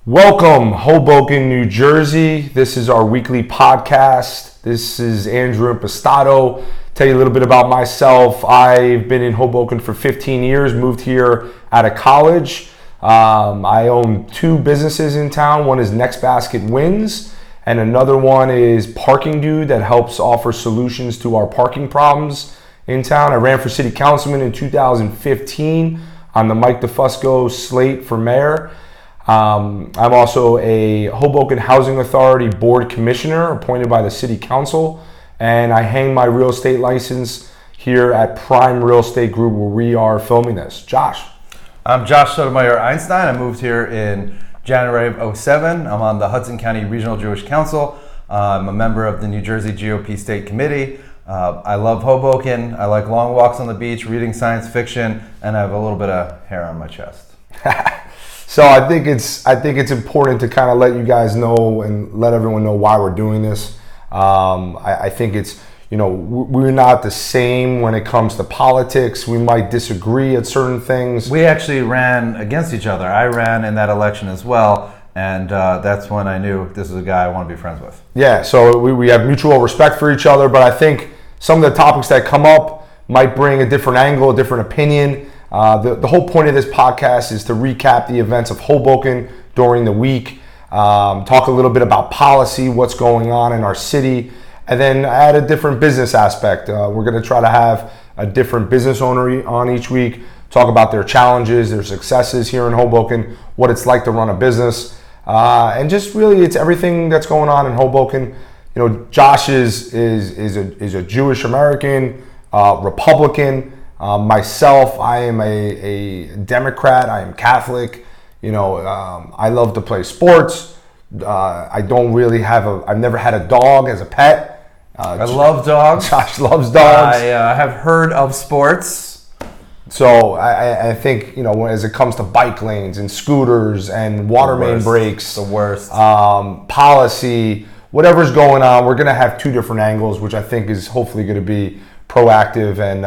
Welcome, Hoboken, New Jersey. This is our weekly podcast. This is Andrew Impastato. Tell you a little bit about myself. I've been in Hoboken for 15 years, moved here out of college. I own two businesses in town. One is Next Basket Wins, and another one is Parking Dude that helps offer solutions to our parking problems in town. I ran for city councilman in 2015 on the Mike DeFusco slate for mayor. I'm also a Hoboken Housing Authority Board Commissioner appointed by the City Council, and I hang my real estate license here at Prime Real Estate Group where we are filming this. Josh. I'm Josh Sotomayor-Einstein. I moved here in January of 2007. I'm on the Hudson County Regional Jewish Council. I'm a member of the New Jersey GOP State Committee. I love Hoboken. I like long walks on the beach, reading science fiction, and I have a little bit of hair on my chest. So I think it's important to kind of let you guys know and let everyone know why we're doing this. I think it's, we're not the same when it comes to politics. We might disagree at certain things. We actually ran against each other. I ran in that election as well, and that's when I knew this is a guy I want to be friends with. Yeah, so we have mutual respect for each other, but I think some of the topics that come up might bring a different angle, a different opinion. The whole point of this podcast is to recap the events of Hoboken during the week, talk a little bit about policy, what's going on in our city, and then add a different business aspect. We're going to try to have a different business owner on each week, talk about their challenges, their successes here in Hoboken, what it's like to run a business, and just really it's everything that's going on in Hoboken. Josh is a Jewish American, Republican. Myself, I am a Democrat. I am Catholic. I love to play sports. I've never had a dog as a pet. I love dogs. Josh loves dogs. I have heard of sports. So I think, as it comes to bike lanes and scooters and water main breaks. The worst. Policy, whatever's going on, we're going to have two different angles, which I think is hopefully going to be proactive and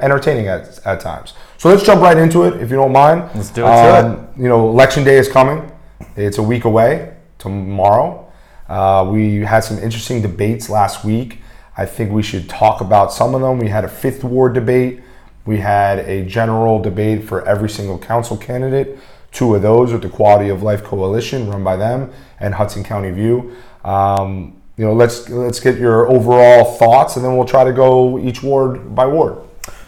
entertaining at times. So let's jump right into it, if you don't mind. Let's do it. Election day is coming. It's a week away, tomorrow. We had some interesting debates last week. I think we should talk about some of them. We had a fifth ward debate. We had a general debate for every single council candidate. Two of those with the Quality of Life Coalition run by them and Hudson County View. Let's get your overall thoughts, and then we'll try to go each ward by ward.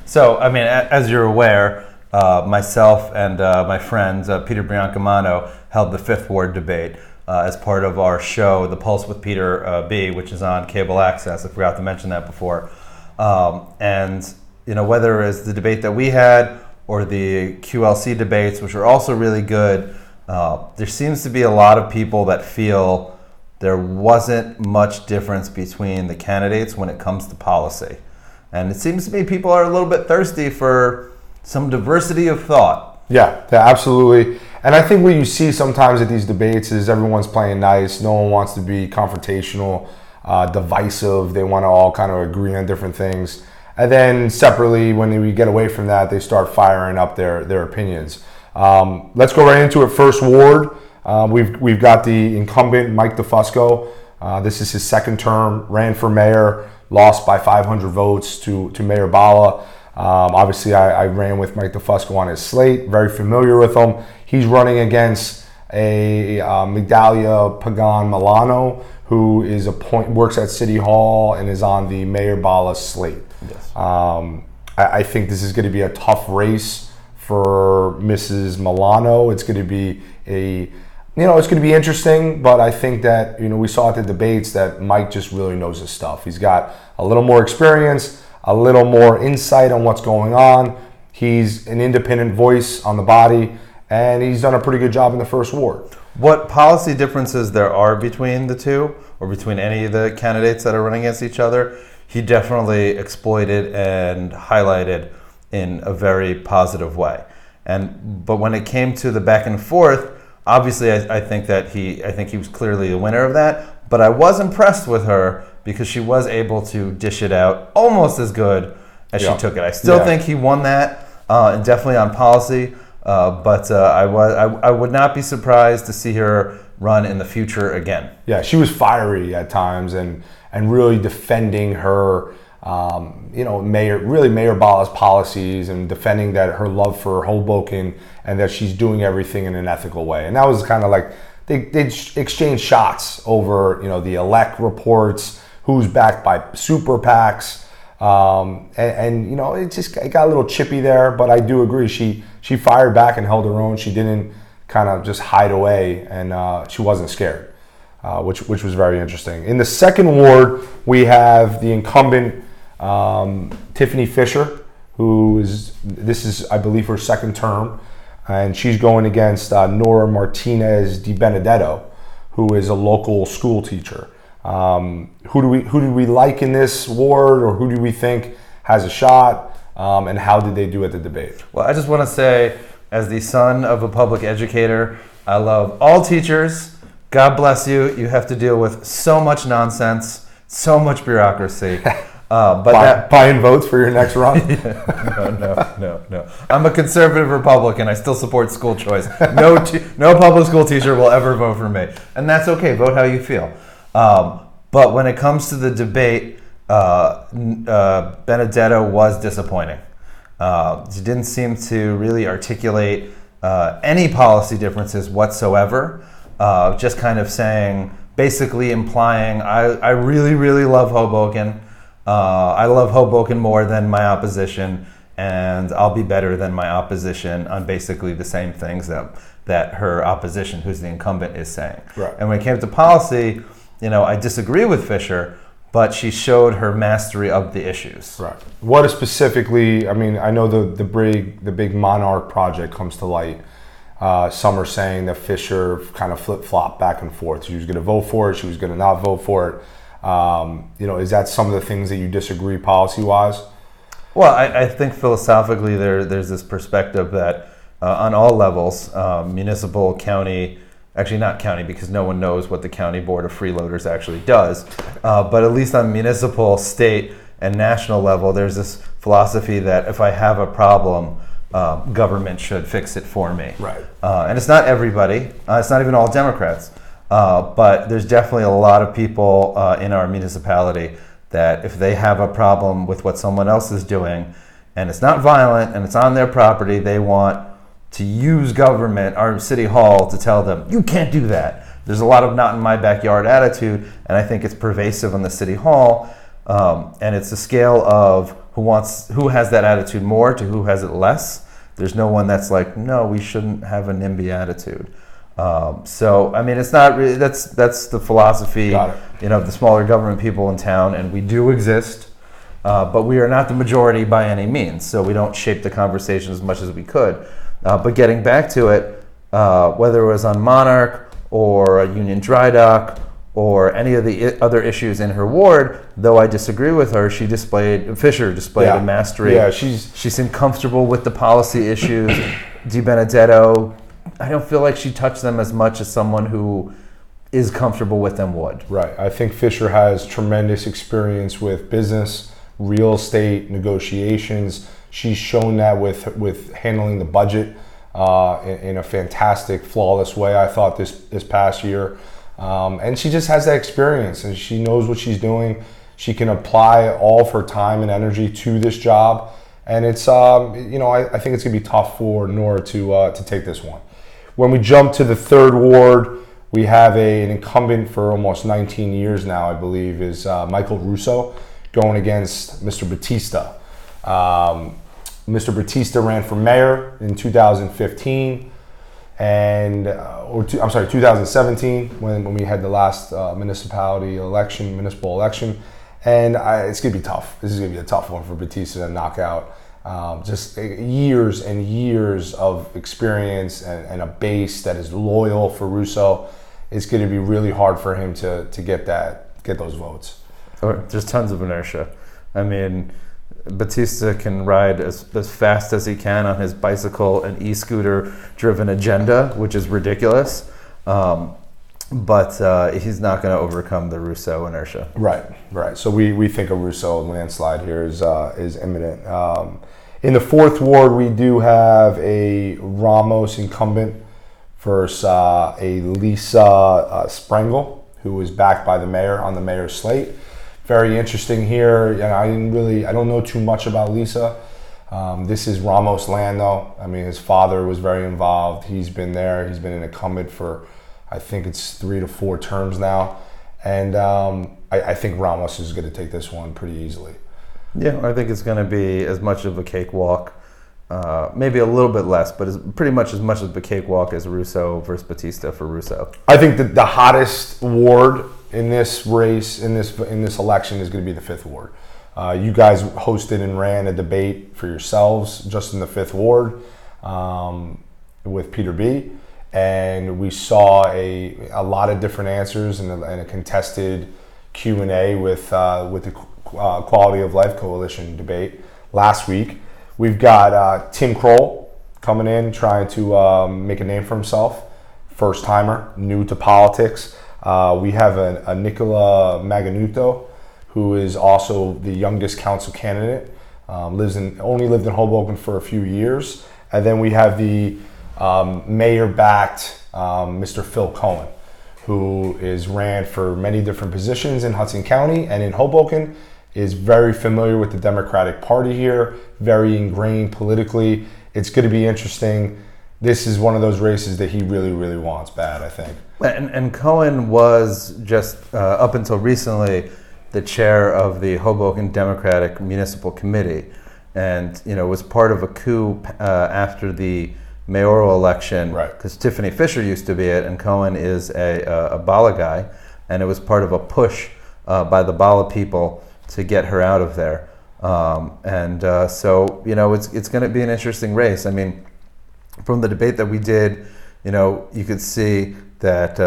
So, as you're aware, myself and my friends, Peter Biancamano, held the Fifth Ward debate as part of our show, The Pulse with Peter B., which is on cable access. I forgot to mention that before. Whether it's the debate that we had or the QLC debates, which are also really good, there seems to be a lot of people that feel there wasn't much difference between the candidates when it comes to policy. And it seems to me people are a little bit thirsty for some diversity of thought. Yeah, absolutely. And I think what you see sometimes at these debates is everyone's playing nice. No one wants to be confrontational, divisive. They want to all kind of agree on different things. And then separately, when we get away from that, they start firing up their opinions. Let's go right into it. First ward. We've got the incumbent Mike DeFusco. This is his second term. Ran for mayor, lost by 500 votes to Mayor Bala. Obviously, I ran with Mike DeFusco on his slate. Very familiar with him. He's running against a Migdalia Pagan Milano, who works at City Hall and is on the Mayor Bala slate. Yes. I think this is going to be a tough race for Mrs. Milano. It's going to be it's going to be interesting, but I think that, we saw at the debates that Mike just really knows his stuff. He's got a little more experience, a little more insight on what's going on. He's an independent voice on the body, and he's done a pretty good job in the first ward. What policy differences there are between the two, or between any of the candidates that are running against each other, he definitely exploited and highlighted in a very positive way. But when it came to the back and forth, obviously, I think he was clearly a winner of that, but I was impressed with her because she was able to dish it out almost as good as she took it. I still think he won that, and definitely on policy. But I would not be surprised to see her run in the future again. Yeah, she was fiery at times and really defending her, Mayor Bala's policies and defending that her love for Hoboken and that she's doing everything in an ethical way. And that was kind of like they exchanged shots over, the elect reports, who's backed by super PACs. It got a little chippy there, but I do agree. She fired back and held her own. She didn't kind of just hide away, and she wasn't scared, which was very interesting. In the second ward, we have the incumbent Tiffany Fisher, this is I believe her second term, and she's going against Nora Martinez Di Benedetto, who is a local school teacher. Who do we like in this ward, or who do we think has a shot, and how did they do at the debate? Well, I just want to say, as the son of a public educator, I love all teachers. God bless you. You have to deal with so much nonsense, so much bureaucracy. Buying votes for your next run? No. I'm a conservative Republican. I still support school choice. No public school teacher will ever vote for me, and that's okay. Vote how you feel. But when it comes to the debate, Benedetto was disappointing. She didn't seem to really articulate any policy differences whatsoever. Just kind of saying, basically implying, I really, really love Hoboken. I love Hoboken more than my opposition, and I'll be better than my opposition on basically the same things that her opposition, who's the incumbent, is saying. Right. And when it came to policy, I disagree with Fisher, but she showed her mastery of the issues. Right. What specifically? I mean, I know the big Monarch project comes to light. Some are saying that Fisher kind of flip-flopped back and forth. She was going to vote for it. She was going to not vote for it. Is that some of the things that you disagree policy-wise? Well, I think philosophically there's this perspective that on all levels, municipal, county, actually not county because no one knows what the County Board of Freeloaders actually does, but at least on municipal, state, and national level, there's this philosophy that if I have a problem, government should fix it for me. Right. And it's not everybody. It's not even all Democrats. But there's definitely a lot of people in our municipality that if they have a problem with what someone else is doing, and it's not violent and it's on their property, they want to use government, our city hall, to tell them, you can't do that. There's a lot of not in my backyard attitude, and I think it's pervasive in the city hall. And it's a scale of who has that attitude more to who has it less. There's no one that's like, no, we shouldn't have a NIMBY attitude. So, I mean, it's not really, that's the philosophy, the smaller government people in town, and we do exist, but we are not the majority by any means, so we don't shape the conversation as much as we could. But getting back to it, whether it was on Monarch or Union Dry Dock or any of the other issues in her ward, though I disagree with her, Fisher displayed a mastery. Yeah, she seemed comfortable with the policy issues. Di Benedetto, I don't feel like she touched them as much as someone who is comfortable with them would. Right. I think Fisher has tremendous experience with business, real estate, negotiations. She's shown that with handling the budget in a fantastic, flawless way, I thought, this past year. And she just has that experience, and she knows what she's doing. She can apply all of her time and energy to this job. And it's, I think it's going to be tough for Nora to take this one. When we jump to the third ward, we have an incumbent for almost 19 years now, I believe, is Michael Russo going against Mr. Batista. Mr. Batista ran for mayor in 2015, 2017 when we had the last municipal election, and it's gonna be tough. This is gonna be a tough one for Batista to knock out. Just years and years of experience and a base that is loyal for Russo. It's going to be really hard for him to get those votes. There's tons of inertia. I mean, Batista can ride as fast as he can on his bicycle and e-scooter driven agenda, which is ridiculous. But he's not going to overcome the Russo inertia. Right. So we think a Russo landslide here is imminent. In the 4th ward, we do have a Ramos incumbent versus a Lisa Sprengel, who is backed by the mayor on the mayor's slate. Very interesting here. I don't know too much about Lisa. This is Ramos' land, though. I mean, his father was very involved. He's been there. He's been an incumbent for, I think it's 3 to 4 terms now. And I think Ramos is going to take this one pretty easily. Yeah, I think it's going to be as much of a cakewalk, maybe a little bit less, but pretty much as of a cakewalk as Russo versus Batista for Russo. I think that the hottest ward in this race, in this election, is going to be the 5th ward. You guys hosted and ran a debate for yourselves just in the 5th ward with Peter B. And we saw a lot of different answers and a contested Q&A with the Quality of Life Coalition debate last week. We've got Tim Kroll coming in, trying to make a name for himself. First timer, new to politics. We have a Nicola Maganuto, who is also the youngest council candidate. Only lived in Hoboken for a few years. And then we have the mayor-backed Mr. Phil Cohen, who is ran for many different positions in Hudson County and in Hoboken, is very familiar with the Democratic Party here, very ingrained politically. It's going to be interesting. This is one of those races that he really, really wants bad, I think. And Cohen was just, up until recently, the chair of the Hoboken Democratic Municipal Committee, and was part of a coup after the mayoral election, because Tiffany Fisher used to be it, and Cohen is a Bala guy, and it was part of a push by the Bala people to get her out of there. So it's going to be an interesting race. I mean, from the debate that we did, you could see that,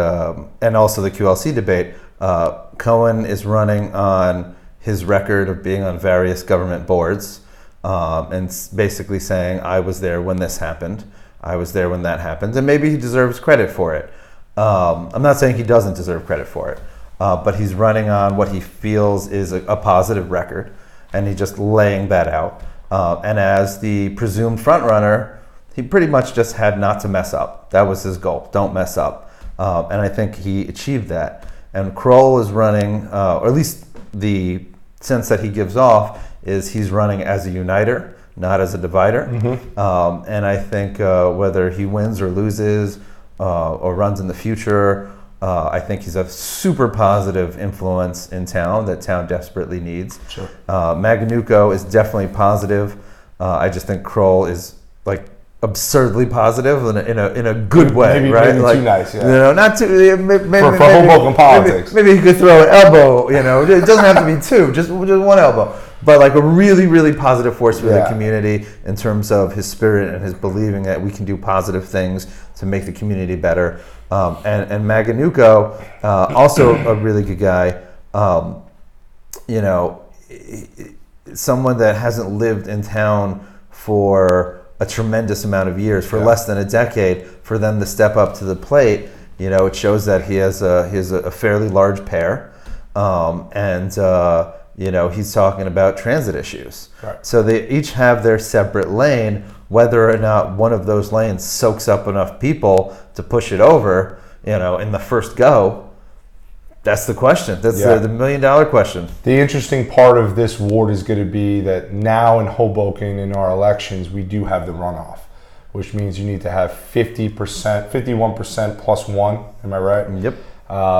and also the QLC debate, Cohen is running on his record of being on various government boards, and basically saying, I was there when this happened. I was there when that happened. And maybe he deserves credit for it. I'm not saying he doesn't deserve credit for it, but he's running on what he feels is a positive record, and he's just laying that out. And as the presumed front runner, he pretty much just had not to mess up. That was his goal. Don't mess up. And I think he achieved that. And Kroll is running, or at least the sense that he gives off is he's running as a uniter, not as a divider. And I think whether he wins or loses or runs in the future, I think he's a super positive influence in town that town desperately needs. Sure. Maganuco is definitely positive. I just think Kroll is absurdly positive in a good way, maybe, right? Maybe too nice, yeah. Not too. Maybe, for Hoboken politics. Maybe he could throw an elbow. It doesn't have to be two, just one elbow. But a really, really positive force for the community in terms of his spirit and his believing that we can do positive things to make the community better. And Maganuco, also a really good guy. Someone that hasn't lived in town for a tremendous amount of years, for less than a decade, for them to step up to the plate, it shows that he has a fairly large pair, and he's talking about transit issues. Right. So they each have their separate lane. Whether or not one of those lanes soaks up enough people to push it over, in the first go, that's the question. That's the $1 million question. The interesting part of this ward is going to be that now in Hoboken, in our elections, we do have the runoff, which means you need to have 51% plus one. Am I right? Yep.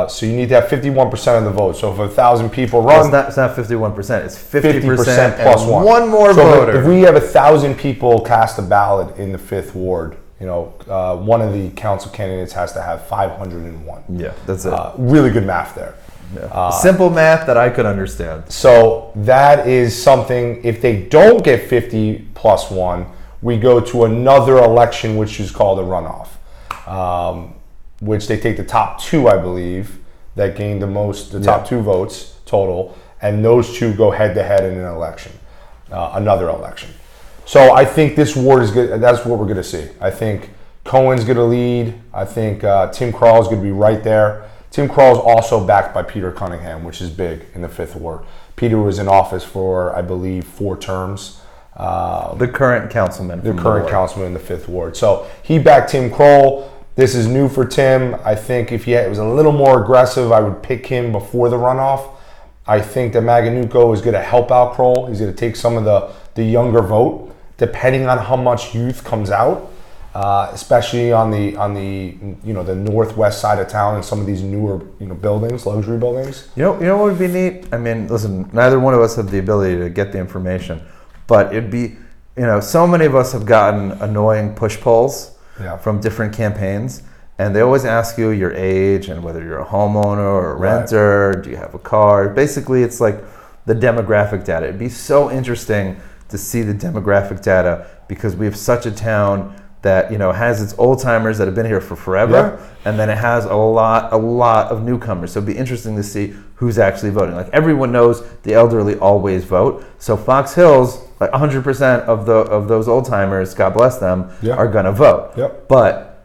So you need to have 51% of the vote. So if 1,000 people run, it's not 51%. It's 50% plus one. One more voter. If we have 1,000 people cast a ballot in the 5th ward, one of the council candidates has to have 501. Yeah, that's it. Really good math there. Yeah. Simple math that I could understand. So that is something, if they don't get 50 plus one, we go to another election, which is called a runoff, which they take the top two, I believe, that gain the top two votes total, and those two go head to head in an election, another election. So I think this ward is good. That's what we're going to see. I think Cohen's going to lead. I think Tim Kroll is going to be right there. Tim Kroll is also backed by Peter Cunningham, which is big in the 5th ward. Peter was in office for, I believe, 4 terms. The current councilman. The current councilman in the 5th Ward. So he backed Tim Kroll. This is new for Tim. I think if he was a little more aggressive, I would pick him before the runoff. I think that Maganuco is going to help out Kroll. He's going to take some of the younger vote, depending on how much youth comes out, especially on the the northwest side of town and some of these newer buildings, luxury buildings. You know what would be neat? I mean, listen, neither one of us have the ability to get the information, but it'd be so many of us have gotten annoying push polls from different campaigns. And they always ask you your age and whether you're a homeowner or a renter, do you have a car? Basically, it's like the demographic data. It'd be so interesting to see the demographic data because we have such a town that has its old timers that have been here for forever, and then it has a lot of newcomers. So it'd be interesting to see who's actually voting. Like everyone knows the elderly always vote. So Fox Hills, like 100% of those old timers, God bless them, are gonna vote. But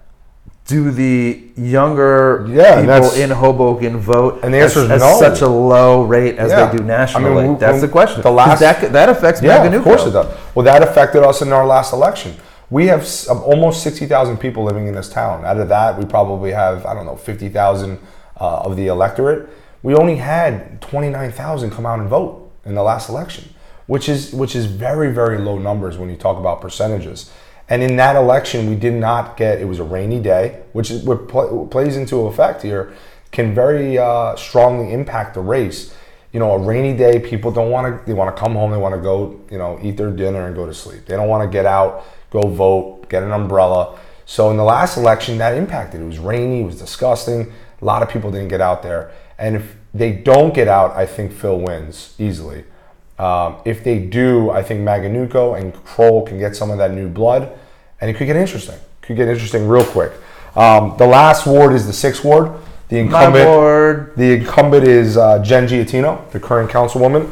do the younger people in Hoboken vote and the answer is at no. such a low rate as they do nationally? That's the question. That affects Maganuco. Of course it does. Well, that affected us in our last election. We have almost 60,000 people living in this town. Out of that, we probably have, 50,000 of the electorate. We only had 29,000 come out and vote in the last election, which is very, very low numbers when you talk about percentages. And in that election, we did not get, it was a rainy day, which is what plays into effect here, can very strongly impact the race. A rainy day, people they want to come home, they want to go, eat their dinner and go to sleep. They don't want to get out, go vote, get an umbrella. So in the last election, that impacted. It was rainy, it was disgusting. A lot of people didn't get out there. And if they don't get out, I think Phil wins easily. If they do, I think Maganuco and Kroll can get some of that new blood, and it could get interesting. Could get interesting real quick. The last ward is the 6th Ward. The incumbent is Jen Giattino, the current councilwoman.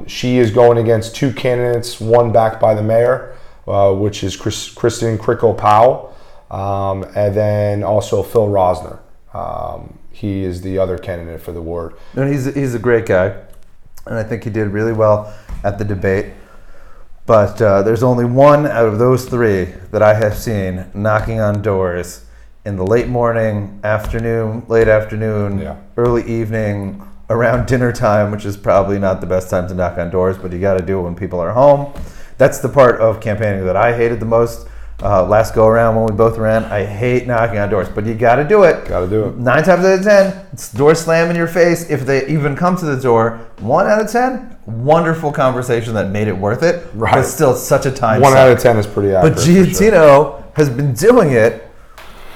She is going against 2 candidates, one backed by the mayor, which is Kristen Crickle-Powell, and then also Phil Rosner. He is the other candidate for the ward. And he's a great guy. And I think he did really well at the debate. But there's only one out of those 3 that I have seen knocking on doors in the late morning, afternoon, late afternoon, early evening, around dinner time, which is probably not the best time to knock on doors, but you got to do it when people are home. That's the part of campaigning that I hated the most. Last go around when we both ran, I hate knocking on doors, but you got to do it. 9 times out of 10, it's door slam in your face. If they even come to the door, 1 out of 10, wonderful conversation that made it worth it. Right. But still such a time 1 out of 10 is pretty accurate. But Giattino has been doing it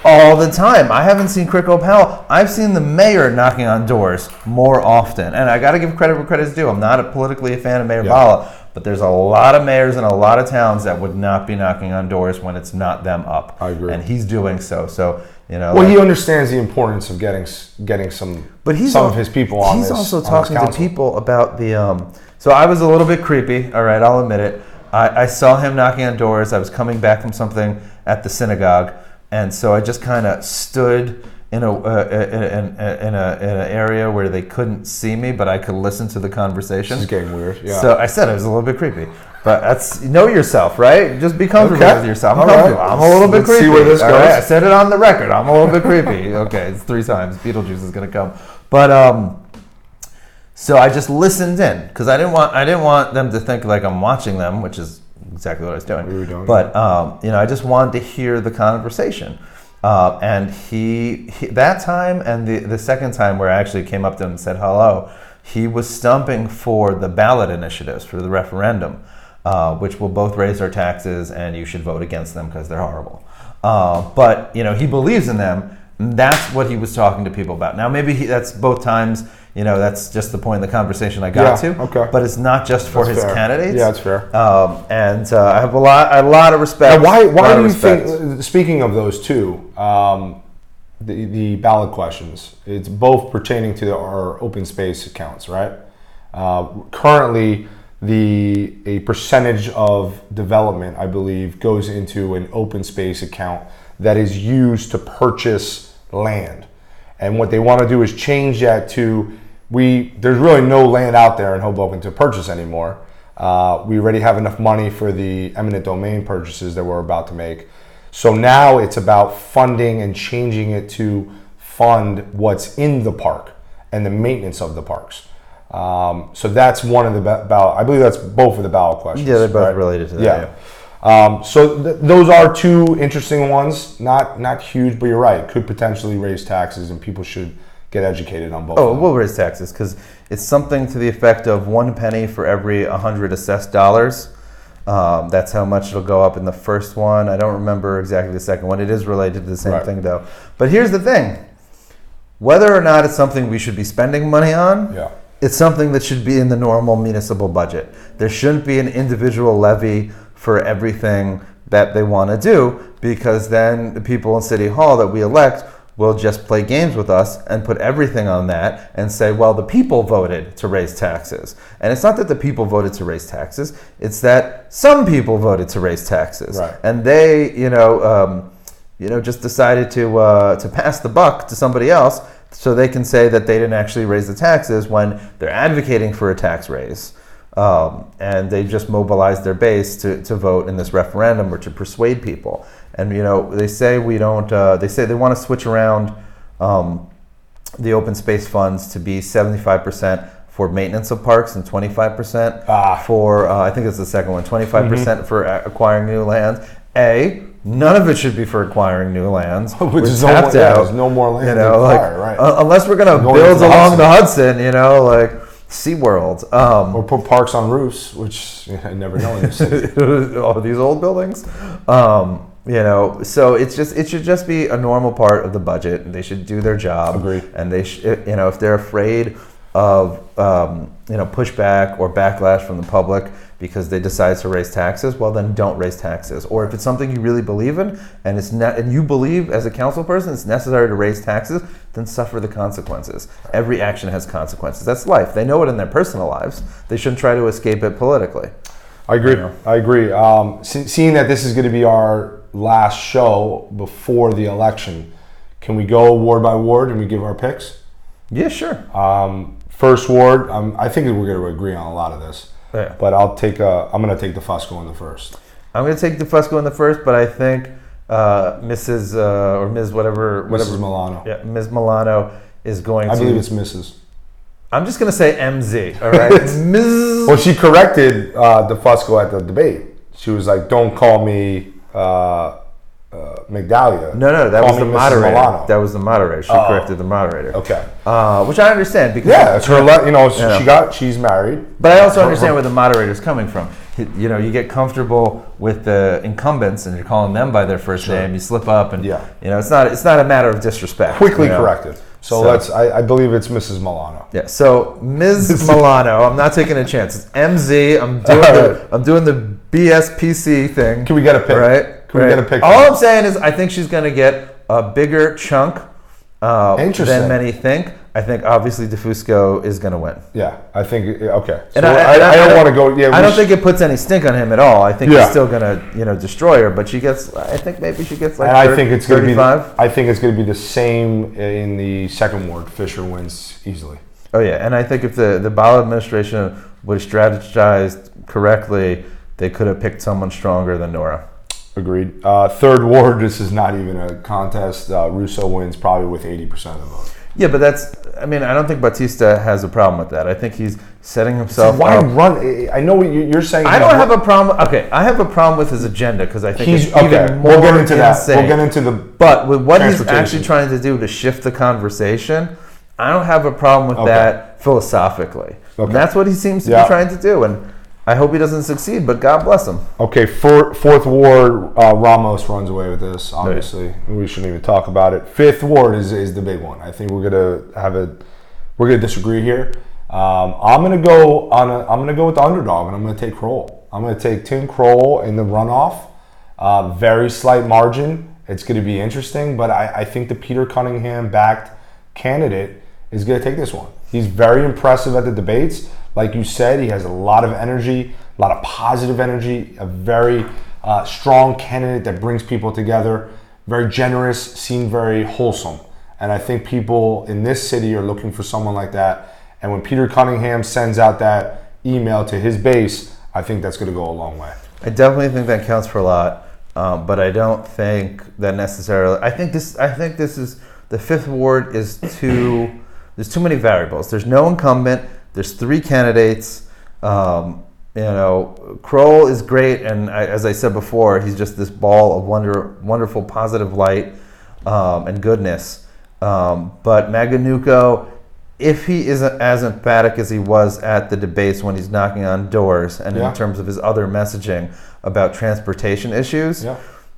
all the time. I haven't seen Crickle-Powell. I've seen the mayor knocking on doors more often. And I got to give credit where credit's due. I'm not politically a fan of Mayor Bala. But there's a lot of mayors in a lot of towns that would not be knocking on doors when it's not them up. I agree. And he's doing so. So, Well, he understands the importance of getting some of his people on this. He's also talking to people about the... So I was a little bit creepy. All right, I'll admit it. I saw him knocking on doors. I was coming back from something at the synagogue. And so I just kind of stood in an area where they couldn't see me, but I could listen to the conversation. This is getting weird. Yeah. So I said it was a little bit creepy, but that's know yourself, right? Just be comfortable with yourself. I'm comfortable. Right. I'm a little bit creepy. See where this goes. Right? I said it on the record. I'm a little bit creepy. Okay, it's 3 times. Beetlejuice is gonna come, but so I just listened in because I didn't want them to think like I'm watching them, which is exactly what I was doing. We were doing. But I just wanted to hear the conversation. And he that time and the second time where I actually came up to him and said hello, he was stumping for the ballot initiatives for the referendum, which will both raise our taxes and you should vote against them because they're horrible. But he believes in them. That's what he was talking to people about. Now maybe that's both times. That's just the point of the conversation I got to. Okay. But it's not just for his candidates. Yeah, that's fair. And I have a lot of respect. Now, why do you think? Speaking of those two, the ballot questions, it's both pertaining to our open space accounts, right? Currently, a percentage of development, I believe, goes into an open space account that is used to purchase land. And what they want to do is change that to there's really no land out there in Hoboken to purchase anymore. We already have enough money for the eminent domain purchases that we're about to make. So now it's about funding and changing it to fund what's in the park and the maintenance of the parks. So that's one of the ballot. I believe that's both of the ballot questions. Yeah, they're both related to that. Yeah. So those are two interesting ones. Not huge, but you're right. Could potentially raise taxes, and people should get educated on both. Oh, we'll raise taxes because it's something to the effect of 1 penny for every 100 assessed dollars. That's how much it'll go up in the first one. I don't remember exactly the second one. It is related to the same thing, though. But here's the thing. Whether or not it's something we should be spending money on, it's something that should be in the normal municipal budget. There shouldn't be an individual levy for everything that they want to do, because then the people in City Hall that we elect will just play games with us and put everything on that and say, well, the people voted to raise taxes. And it's not that the people voted to raise taxes, it's that some people voted to raise taxes. And they, just decided to pass the buck to somebody else so they can say that they didn't actually raise the taxes when they're advocating for a tax raise. And they just mobilized their base to vote in this referendum or to persuade people. And they say we don't. They say they want to switch around the open space funds to be 75% for maintenance of parks and 25% for I think it's the second one. 25% for acquiring new lands. None of it should be for acquiring new lands. Which is tapped out. There's no more land to acquire, right? Unless we're going to build along the Hudson, like SeaWorld. Or put parks on roofs, which I never know in this city. All these old buildings. So it should just be a normal part of the budget, and they should do their job. Agreed. And they if they're afraid of pushback or backlash from the public because they decide to raise taxes, well then don't raise taxes. Or if it's something you really believe in and and you believe as a council person it's necessary to raise taxes, then suffer the consequences. Every action has consequences. That's life. They know it in their personal lives. They shouldn't try to escape it politically. I agree. I agree. Seeing that this is going to be our last show before the election, can we go ward by ward and we give our picks? Yeah, sure. First ward, I think we're going to agree on a lot of this. Yeah. But I'm going to take DeFusco in the first. I'm going to take DeFusco in the first, but I think Mrs. Or Ms. whatever. Mrs. Milano. Yeah, Ms. Milano is going to. I believe it's Mrs. I'm just going to say MZ, all right? Ms. Well, she corrected DeFusco at the debate. She was like, don't call me McDahlia. No, that was the moderator. Milano. That was the moderator. She corrected the moderator. Okay. Which I understand because it's her. She's married. But I also understand where the moderator is coming from. You get comfortable with the incumbents and you're calling them by their first name. You slip up, and it's not a matter of disrespect. Quickly corrected. So I believe it's Mrs. Milano. Yeah. So Ms. Milano, I'm not taking a chance. It's MZ. I'm doing the BSPC thing. Can we get a pick? Right. Can we get a pick? All I'm saying is I think she's going to get a bigger chunk than many think. I think obviously DeFusco is going to win. Yeah, I think okay. So and I don't want to go. Yeah, I don't think it puts any stink on him at all. I think he's still going to destroy her. But she gets. I think maybe she gets like. And 30, I think it's going to be. I think it's going to be the same in the second ward. Fisher wins easily. Oh yeah, and I think if the ballot administration would have strategized correctly, they could have picked someone stronger than Nora. Agreed. Third ward, this is not even a contest. Russo wins probably with 80% of the vote. Yeah, but I don't think Batista has a problem with that. I think he's setting himself up. Why run? I know what you're saying. I don't have a problem. Okay, I have a problem with his agenda because I think it's even more We'll get into insane. That. We'll get into the. But with what he's actually trying to do to shift the conversation, I don't have a problem with that philosophically. And that's what he seems to be trying to do, and I hope he doesn't succeed, but God bless him. Okay, fourth ward, Ramos runs away with this. Obviously, we shouldn't even talk about it. Fifth ward is the big one. I think we're gonna disagree here. I'm gonna go with the underdog, and I'm gonna take Kroll. I'm gonna take Tim Kroll in the runoff. Very slight margin. It's gonna be interesting, but I think the Peter Cunningham backed candidate is gonna take this one. He's very impressive at the debates. Like you said, he has a lot of energy, a lot of positive energy, a very strong candidate that brings people together, very generous, seemed very wholesome. And I think people in this city are looking for someone like that. And when Peter Cunningham sends out that email to his base, I think that's going to go a long way. I definitely think that counts for a lot, but I don't think that necessarily. I think this is the fifth ward is too. There's too many variables. There's no incumbent. There's 3 candidates. Kroll is great, and as I said before, he's just this ball of wonderful, positive light and goodness. But Maganuco, if he isn't as emphatic as he was at the debates when he's knocking on doors, and in terms of his other messaging about transportation issues,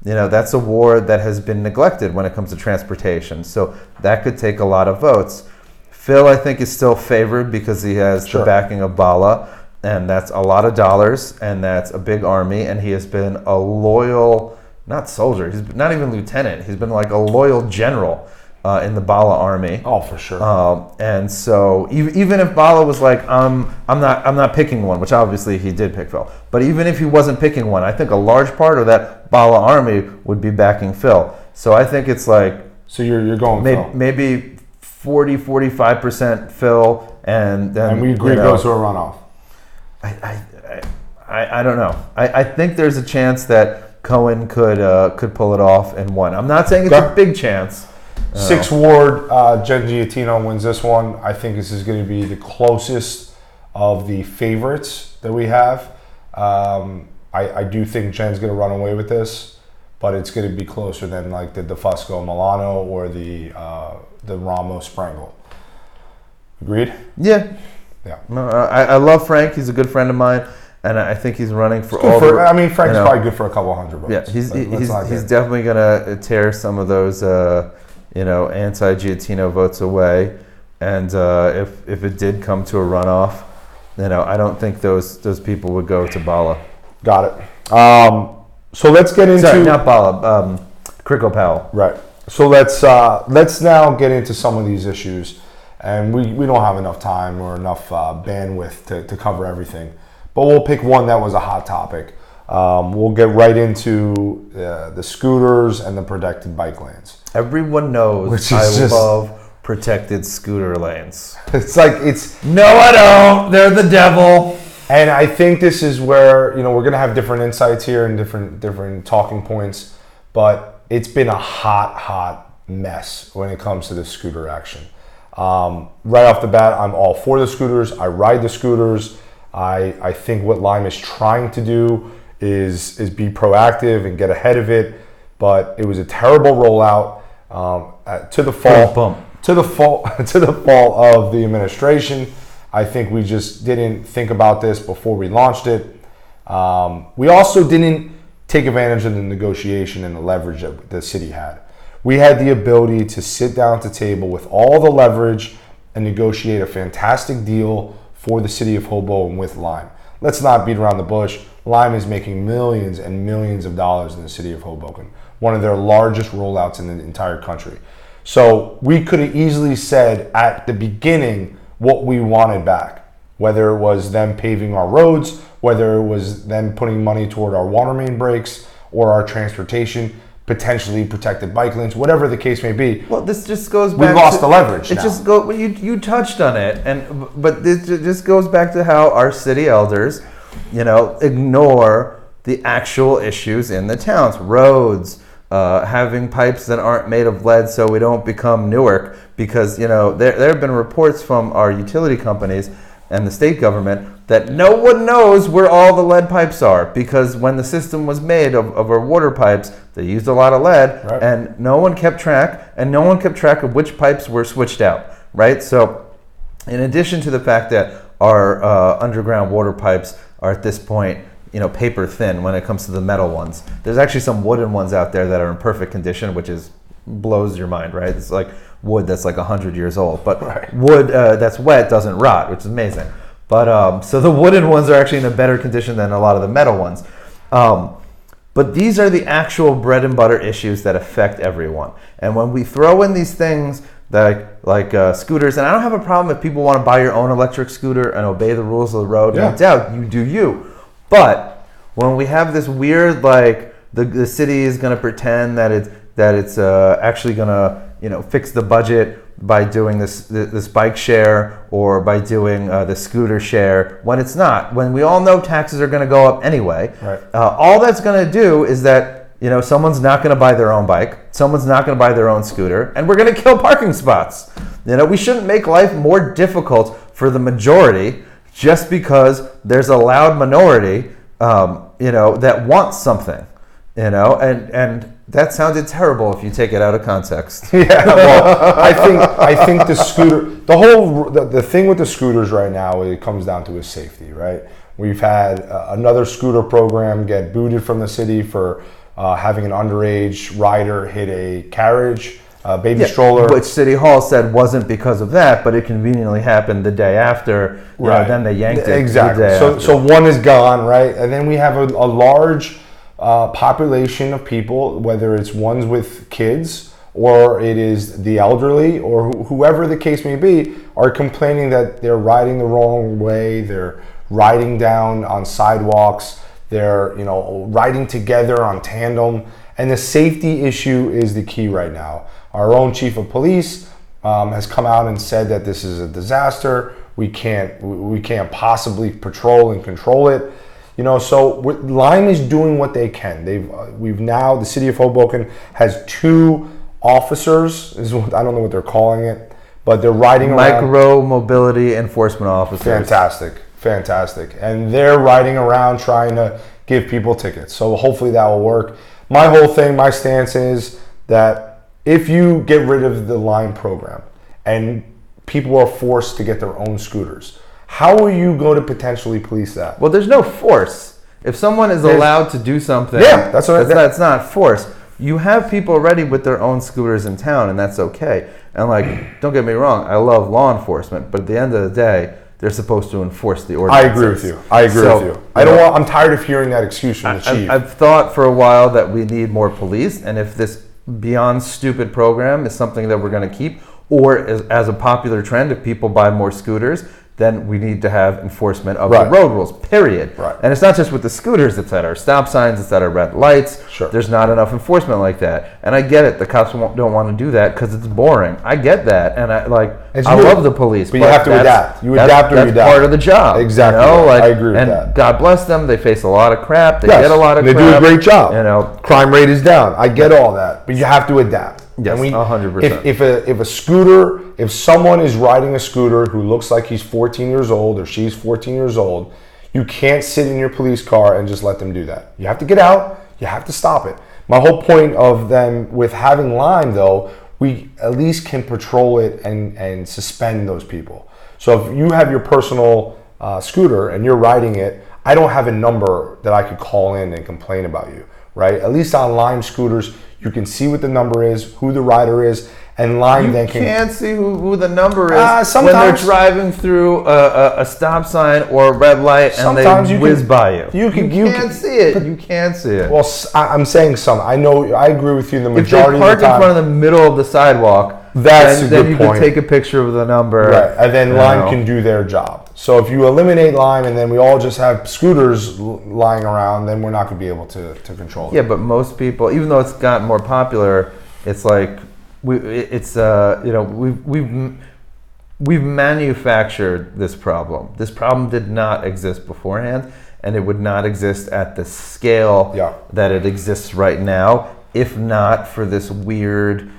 that's a ward that has been neglected when it comes to transportation. So that could take a lot of votes. Phil, I think, is still favored because he has the backing of Bala, and that's a lot of dollars, and that's a big army, and he has been a loyal, not soldier, he's not even lieutenant, he's been like a loyal general in the Bala army. Oh, for sure. And so even if Bala was like, I'm not picking one, which obviously he did pick Phil, but even if he wasn't picking one, I think a large part of that Bala army would be backing Phil. So I think it's like, so you're going Phil. Maybe 40-45% Phil, and then and we agree goes to a runoff. I don't know. I think there's a chance that Cohen could pull it off and won. I'm not saying it's a big chance. 6th Ward, Jen Giattino wins this one. I think this is going to be the closest of the favorites that we have. I do think Jen's going to run away with this, but it's going to be closer than like the DeFusco Milano or the Ramos Sprengel. Agreed? Yeah. No, I love Frank. He's a good friend of mine, and I think he's running for all. Frank's probably good for a couple hundred votes. Yeah, he's definitely gonna tear some of those anti-Giattino votes away, and if it did come to a runoff, I don't think those people would go to Bala. Got it. So let's get into not Bala, Crickle Powell. Right. So let's now get into some of these issues. And we don't have enough time or enough bandwidth to cover everything. But we'll pick one that was a hot topic. We'll get right into the scooters and the protected bike lanes. Everyone knows I love protected scooter lanes. No, I don't. They're the devil. And I think this is where, we're going to have different insights here and different talking points. But it's been a hot mess when it comes to the scooter action. Right off the bat, I'm all for the scooters. I ride the scooters. I think what Lime is trying to do is be proactive and get ahead of it. But it was a terrible rollout to the fall of the administration. I think we just didn't think about this before we launched it. We also didn't take advantage of the negotiation and the leverage that the city had. We had the ability to sit down at the table with all the leverage and negotiate a fantastic deal for the city of Hoboken with Lime. Let's not beat around the bush. Lime is making millions and millions of dollars in the city of Hoboken, one of their largest rollouts in the entire country. So we could have easily said at the beginning what we wanted back, whether it was them paving our roads, whether it was them putting money toward our water main breaks or our transportation, potentially protected bike lanes, whatever the case may be. Well, this just goes back. We've lost the leverage. You touched on it, but this just goes back to how our city elders, ignore the actual issues in the towns, roads, having pipes that aren't made of lead, so we don't become Newark. Because there have been reports from our utility companies and the state government that no one knows where all the lead pipes are, because when the system was made of our water pipes, they used a lot of lead, right, and no one kept track, of which pipes were switched out, right? So in addition to the fact that our underground water pipes are at this point, paper thin when it comes to the metal ones, there's actually some wooden ones out there that are in perfect condition, which blows your mind, right? It's like wood that's like 100 years old, but right, wood that's wet doesn't rot, which is amazing. But so the wooden ones are actually in a better condition than a lot of the metal ones. But these are the actual bread and butter issues that affect everyone. And when we throw in these things like scooters, and I don't have a problem if people want to buy your own electric scooter and obey the rules of the road. No doubt, you do you. But when we have this weird, the city is going to pretend that it's actually going to fix the budget by doing this bike share or by doing the scooter share, when it's not. When we all know taxes are going to go up anyway, right. All that's going to do is that someone's not going to buy their own bike, someone's not going to buy their own scooter, and we're going to kill parking spots. We shouldn't make life more difficult for the majority just because there's a loud minority, that wants something, and that sounded terrible if you take it out of context. Yeah, well, I think the thing with the scooters right now, it comes down to is safety, right? We've had another scooter program get booted from the city for having an underage rider hit a carriage, baby stroller. Which City Hall said wasn't because of that, but it conveniently happened the day after. Right. Then they yanked it. Exactly. The day after. So one is gone, right? And then we have a large population of people, whether it's ones with kids or it is the elderly or whoever the case may be, are complaining that they're riding the wrong way, they're riding down on sidewalks, they're riding together on tandem, and the safety issue is the key right now. Our own chief of police has come out and said that this is a disaster. We can't possibly patrol and control it. So Lime is doing what they can. The city of Hoboken has 2 officers. I don't know what they're calling it, but they're riding around. Micro mobility enforcement officers. Fantastic. And they're riding around trying to give people tickets. So hopefully that will work. My stance is that if you get rid of the Lime program and people are forced to get their own scooters, how are you going to potentially police that? Well, there's no force. If someone is allowed to do something, that's not force. You have people already with their own scooters in town, and that's okay. And don't get me wrong, I love law enforcement, but at the end of the day, they're supposed to enforce the ordinances. I agree with you. I'm tired of hearing that excuse from the chief. I've thought for a while that we need more police, and if this Beyond Stupid program is something that we're going to keep, or as a popular trend, if people buy more scooters, then we need to have enforcement of the road rules, period. Right. And it's not just with the scooters, it's at our stop signs, it's at our red lights. Sure. There's not enough enforcement like that. And I get it, the cops don't want to do that because it's boring. I get that, and I love the police. But you have to adapt. That's part of the job. Exactly. I agree with that. And God bless them, they face a lot of crap, they get a lot of crap. They do a great job. Crime rate is down. I get all that. But you have to adapt. Yes, 100%. If someone is riding a scooter who looks like he's 14 years old or she's 14 years old, you can't sit in your police car and just let them do that. You have to get out. You have to stop it. My whole point of them with having Lime, though, we at least can patrol it and suspend those people. So if you have your personal scooter and you're riding it, I don't have a number that I could call in and complain about you, right? At least on Lime scooters, you can see what the number is, who the rider is, and Lime then can... You can't see who the number is when they're driving through a stop sign or a red light and they whiz by you. You can't see it. You can't see it. Well, I'm saying some. I agree with you the majority of the time. If they park in front of the middle of the sidewalk, then you can take a picture of the number. Right, and then Lime can do their job. So if you eliminate Lime and then we all just have scooters lying around, then we're not going to be able to control it. Yeah, but most people, even though it's gotten more popular, it's like we've manufactured this problem. This problem did not exist beforehand, and it would not exist at the scale that it exists right now, if not for this weird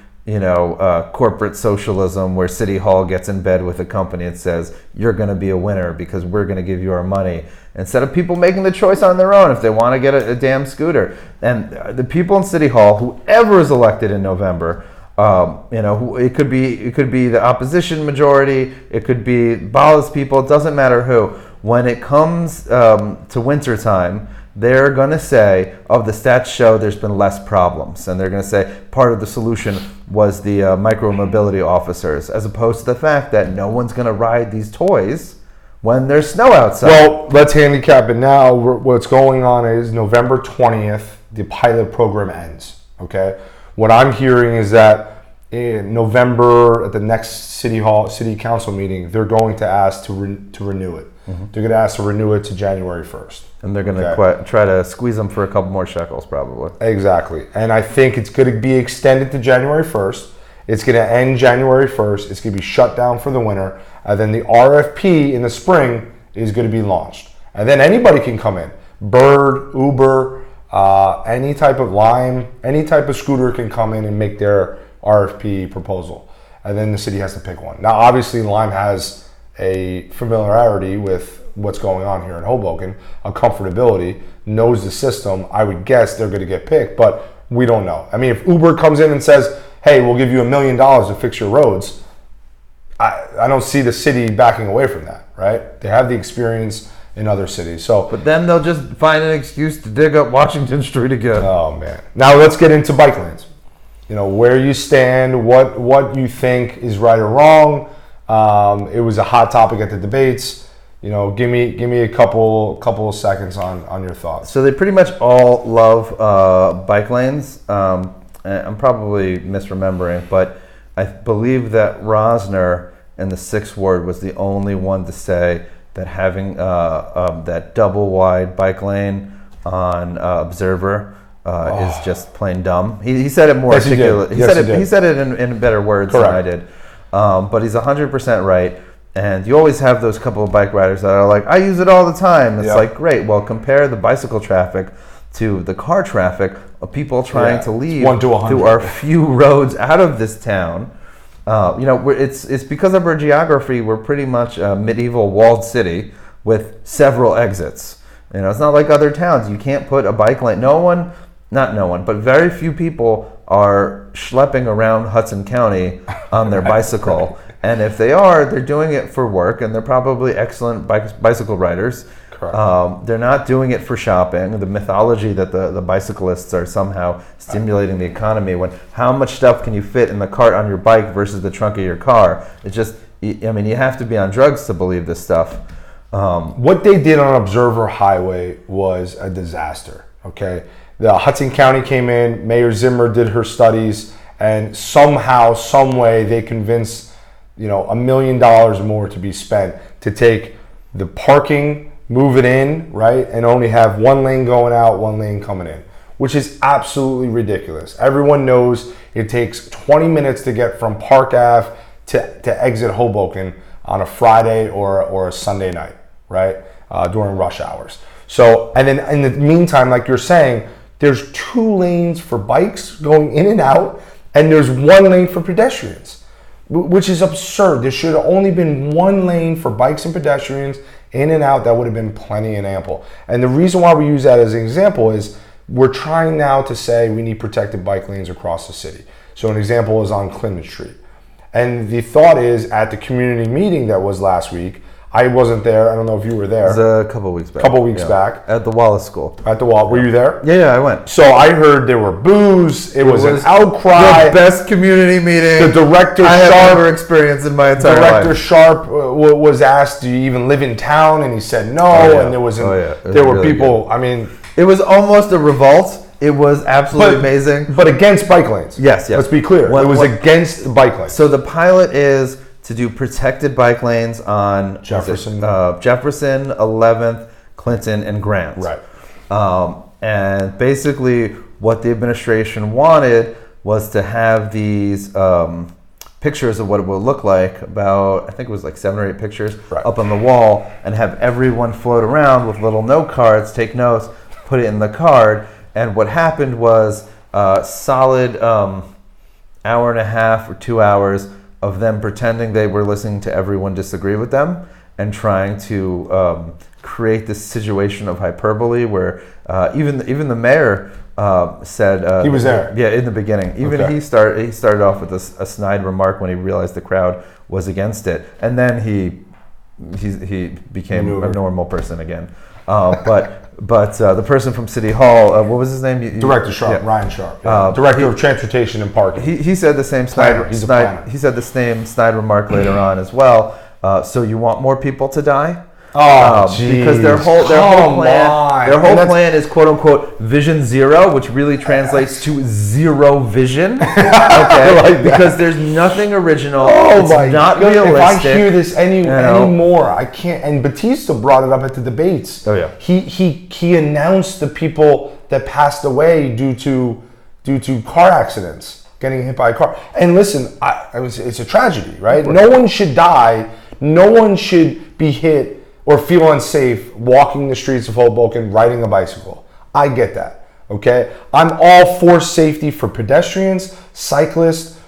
corporate socialism where City Hall gets in bed with a company and says, you're going to be a winner because we're going to give you our money, instead of people making the choice on their own if they want to get a damn scooter. And the people in City Hall, whoever is elected in November, it could be the opposition majority, it could be Bala's people, it doesn't matter who. When it comes to wintertime, they're going to say, the stats show there's been less problems. And they're going to say part of the solution was the micro-mobility officers, as opposed to the fact that no one's going to ride these toys when there's snow outside. Well, let's handicap it now. What's going on is November 20th, the pilot program ends, okay? What I'm hearing is that in November, at the next city council meeting, they're going to ask to renew it. Mm-hmm. They're going to ask to renew it to January 1st. And they're going to try to squeeze them for a couple more shekels, probably. Exactly. And I think it's going to be extended to January 1st. It's going to end January 1st. It's going to be shut down for the winter. And then the RFP in the spring is going to be launched. And then anybody can come in. Bird, Uber, any type of Lime, any type of scooter can come in and make their RFP proposal. And then the city has to pick one. Now, obviously, Lime has a familiarity with what's going on here in Hoboken, a comfortability, knows the system. I would guess they're going to get picked, but we don't know. I mean, if Uber comes in and says, hey, we'll give you $1 million to fix your roads, I don't see the city backing away from that, right? They have the experience in other cities. But then they'll just find an excuse to dig up Washington Street again. Oh, man. Now let's get into bike lanes. Where you stand, what you think is right or wrong. It was a hot topic at the debates. Give me a couple of seconds on your thoughts. So they pretty much all love bike lanes. I'm probably misremembering, but I believe that Rosner in the 6th Ward was the only one to say that having that double wide bike lane on Observer is just plain dumb. He said it more articulate. He said it in better words than I did. But he's 100% right. And you always have those couple of bike riders that are like, I use it all the time. It's like, great. Well, compare the bicycle traffic to the car traffic of people trying to leave through our few roads out of this town. It's because of our geography. We're pretty much a medieval walled city with several exits. It's not like other towns. You can't put a bike lane. But very few people are schlepping around Hudson County on their bicycle. And if they are, they're doing it for work, and they're probably excellent bicycle riders. Correct. They're not doing it for shopping. The mythology that the bicyclists are somehow stimulating the economy, when how much stuff can you fit in the cart on your bike versus the trunk of your car? It's just, you have to be on drugs to believe this stuff. What they did on Observer Highway was a disaster, okay? The Hudson County came in, Mayor Zimmer did her studies, and somehow, some way, they convinced $1 million more to be spent to take the parking, move it in, right, and only have one lane going out, one lane coming in, which is absolutely ridiculous. Everyone knows it takes 20 minutes to get from Park Ave to exit Hoboken on a Friday or a Sunday night, right, during rush hours. So, and then in the meantime, like you're saying, there's 2 lanes for bikes going in and out, and there's 1 lane for pedestrians, which is absurd. There should have only been 1 lane for bikes and pedestrians in and out. That would have been plenty and ample. And the reason why we use that as an example is we're trying now to say we need protected bike lanes across the city. So an example is on Clinton Street. And the thought is at the community meeting that was last week, I wasn't there. I don't know if you were there. It was a couple weeks back. Back. At the Wallace School. At the Wallace. Were you there? Yeah, I went. So I heard there were boos. It was an outcry. The best community meeting the director I Sharp, have ever experienced in my entire life. Director Sharp was asked, do you even live in town? And he said no. And there were really people, good. I mean. It was almost a revolt. It was absolutely amazing. But against bike lanes. Yes. Let's be clear. It was against bike lanes. So the pilot is to do protected bike lanes on Jefferson, 11th, Clinton, and Grant. Right. And basically what the administration wanted was to have these pictures of what it would look like, about, I think it was like 7 or 8 pictures, up on the wall, and have everyone float around with little note cards, take notes, put it in the card. And what happened was a solid hour and a half or 2 hours of them pretending they were listening to everyone disagree with them and trying to create this situation of hyperbole where even the mayor said he was there. Yeah, in the beginning. Even he started off with a snide remark when he realized the crowd was against it, and then he became a normal person again. But the person from City Hall, what was his name? Director Sharp, Ryan Sharp, Director of Transportation and Parking. He said the same snide remark later on as well. So you want more people to die? Because their whole plan is quote unquote Vision Zero, which really translates to zero vision. Okay, because there's nothing original. It's not realistic. If I hear this anymore, I can't. And Batista brought it up at the debates. Oh yeah. He announced the people that passed away due to car accidents. getting hit by a car. And listen, it's a tragedy, right? No one should die. No one should be hit or feel unsafe walking the streets of Hoboken, riding a bicycle. I get that, okay? I'm all for safety for pedestrians, cyclists,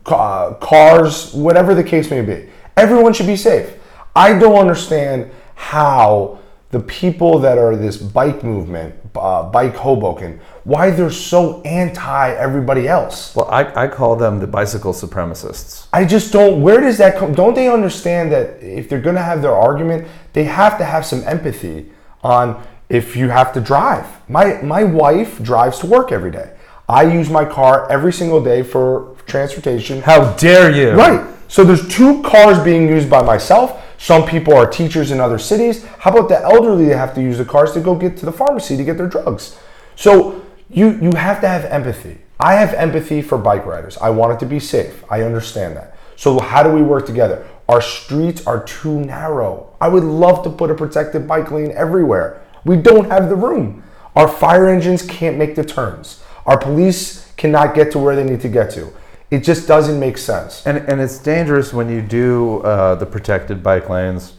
cars, whatever the case may be. Everyone should be safe. I don't understand how the people that are this bike movement, Bike Hoboken, why they're so anti everybody else. Well, I call them the bicycle supremacists. I just don't, where does that come? Don't they understand that if they're going to have their argument, they have to have some empathy on if you have to drive. My wife drives to work every day. I use my car every single day for transportation. How dare you? Right. So there's 2 cars being used by myself. Some people are teachers in other cities. How about the elderly that have to use the cars to go get to the pharmacy to get their drugs? So you have to have empathy. I have empathy for bike riders. I want it to be safe. I understand that. So how do we work together? Our streets are too narrow. I would love to put a protected bike lane everywhere. We don't have the room. Our fire engines can't make the turns. Our police cannot get to where they need to get to. It just doesn't make sense. And it's dangerous when you do the protected bike lanes.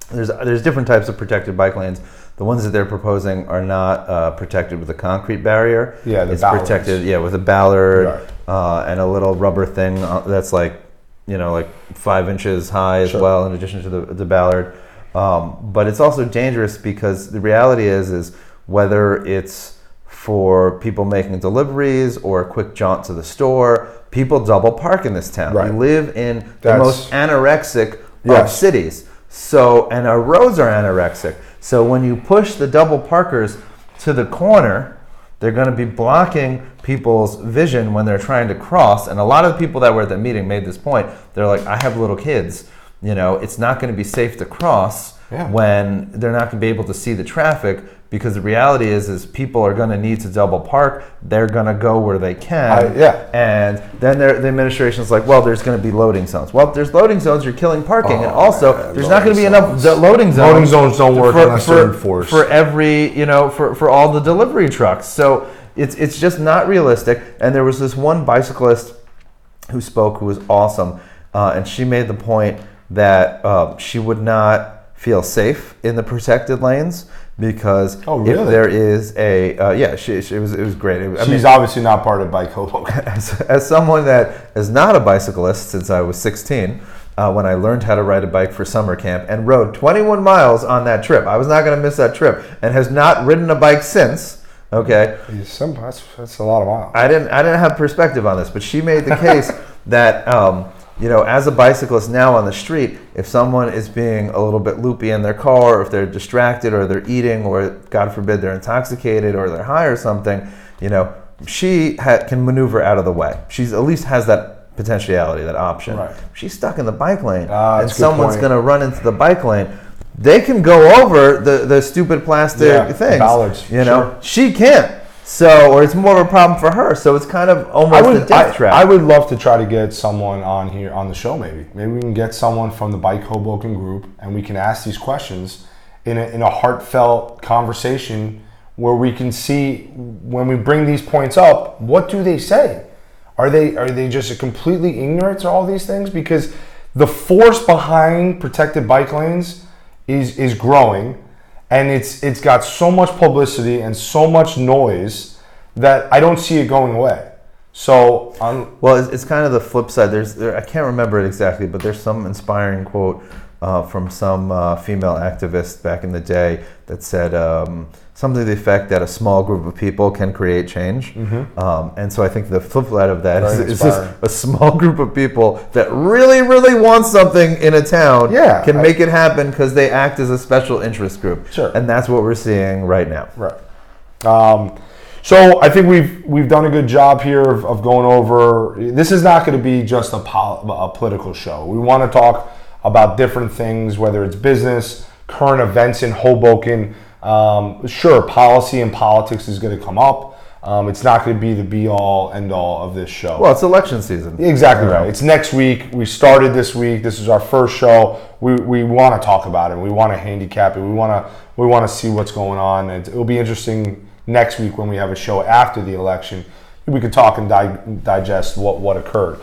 There's different types of protected bike lanes. The ones that they're proposing are not protected with a concrete barrier. Yeah, it's protected. Yeah, with a ballard and a little rubber thing that's like 5 inches high as well. In addition to the ballard, but it's also dangerous because the reality is whether it's for people making deliveries or a quick jaunt to the store, people double park in this town. Right. We live in the most anorexic of cities. So, and our roads are anorexic. So when you push the double parkers to the corner, they're going to be blocking people's vision when they're trying to cross. And a lot of the people that were at the meeting made this point. They're like, I have little kids. It's not going to be safe to cross when they're not going to be able to see the traffic, because the reality is people are going to need to double park. They're going to go where they can. And then the administration is like, well, there's going to be loading zones. Well, if there's loading zones, you're killing parking. And also, there's not going to be enough loading zones. Loading zones don't work unless they're enforced. For every, for all the delivery trucks. So it's just not realistic. And there was this one bicyclist who spoke who was awesome. And she made the point that she would not feel safe in the protected lanes because if there is a it was great. She's obviously not part of Bike Hoboken. As someone that is not a bicyclist since I was 16, when I learned how to ride a bike for summer camp and rode 21 miles on that trip, I was not going to miss that trip, and has not ridden a bike since. Okay, that's a lot of miles. I didn't have perspective on this, but she made the case that as a bicyclist now on the street, if someone is being a little bit loopy in their car, or if they're distracted, or they're eating, or God forbid they're intoxicated, or they're high or something, she can maneuver out of the way. She's at least has that potentiality, that option. Right. She's stuck in the bike lane, and someone's going to run into the bike lane. They can go over the stupid plastic things. Ballards. She can't. So, or it's more of a problem for her. So it's kind of almost a death trap. I would love to try to get someone on here on the show. Maybe we can get someone from the Bike Hoboken group, and we can ask these questions in a heartfelt conversation where we can see when we bring these points up, what do they say? Are they just completely ignorant to all these things? Because the force behind protected bike lanes is growing. And it's got so much publicity and so much noise that I don't see it going away. So, it's kind of the flip side. I can't remember it exactly, but there's some inspiring quote from some female activist back in the day that said something to the effect that a small group of people can create change. Mm-hmm. And so I think the flip side of that is just a small group of people that really, really want something in a town can make it happen because they act as a special interest group. Sure. And that's what we're seeing right now. Right. So I think we've done a good job here of going over. This is not going to be just a political show. We want to talk about different things, whether it's business, current events in Hoboken. Sure, policy and politics is going to come up. It's not going to be the be-all, end-all of this show. Well, it's election season. Exactly right. It's next week. We started this week. This is our first show. We want to talk about it. We want to handicap it. We want to see what's going on. It'll be interesting next week when we have a show after the election we could talk and digest what occurred.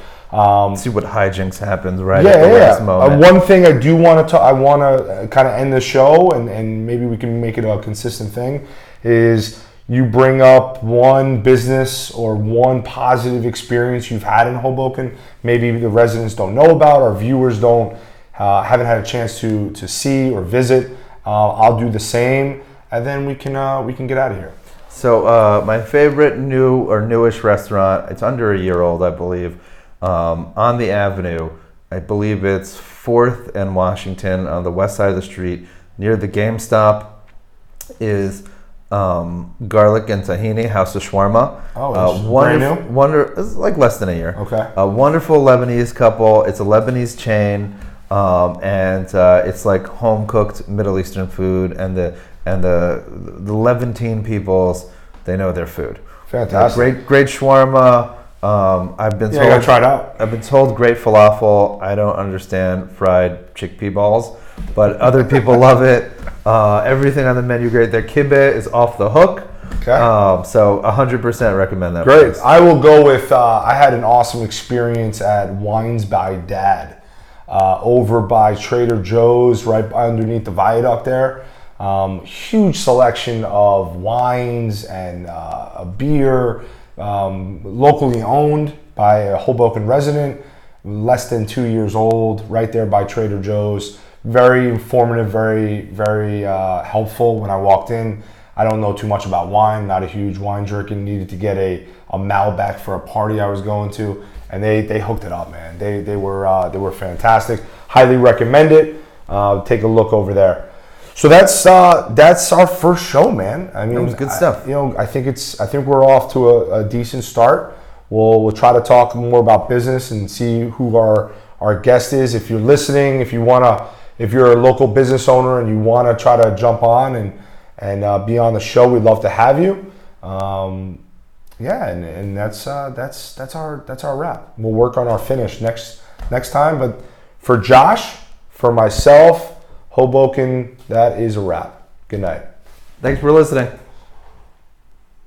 See what hijinks happens right Yeah, at the yeah. last moment. One thing I do want to, I want to kind of end the show, and maybe we can make it a consistent thing, is you bring up one business or one positive experience you've had in Hoboken. Maybe the residents don't know about, or viewers haven't had a chance to see or visit. I'll do the same, and then we can get out of here. So my favorite new or newish restaurant, it's under a year old, I believe, on the Avenue. I believe it's 4th and Washington on the west side of the street near the GameStop, is Garlic and Tahini House of Shawarma. Oh, it's brand new? It's like less than a year. Okay. A wonderful Lebanese couple. It's a Lebanese chain, and it's like home cooked Middle Eastern food, and the Levantine peoples, they know their food. Fantastic. Great shawarma. I've been told, I gotta try it out. I've been told great falafel. I don't understand fried chickpea balls, but other people love it. Everything on the menu great. Their kibbeh is off the hook. Okay. So 100% recommend that. Great. place. I will go with. I had an awesome experience at Wines by Dad, over by Trader Joe's, right underneath the viaduct there. Huge selection of wines and a beer. Locally owned by a Hoboken resident, less than 2 years old, right there by Trader Joe's. Very informative, very helpful when I walked in. I don't know too much about wine, not a huge wine drinker, needed to get a Malbec for a party I was going to, and they hooked it up, man. They were fantastic. Highly recommend it. Take a look over there. So that's our first show, man. I mean, It was good stuff. I think we're off to a decent start. We'll try to talk more about business and see who our guest is. If you're listening, if you're a local business owner and you want to try to jump on and be on the show, we'd love to have you. And that's our wrap. We'll work on our finish next time. But for Josh, for myself, Hoboken, that is a wrap. Good night. Thanks for listening.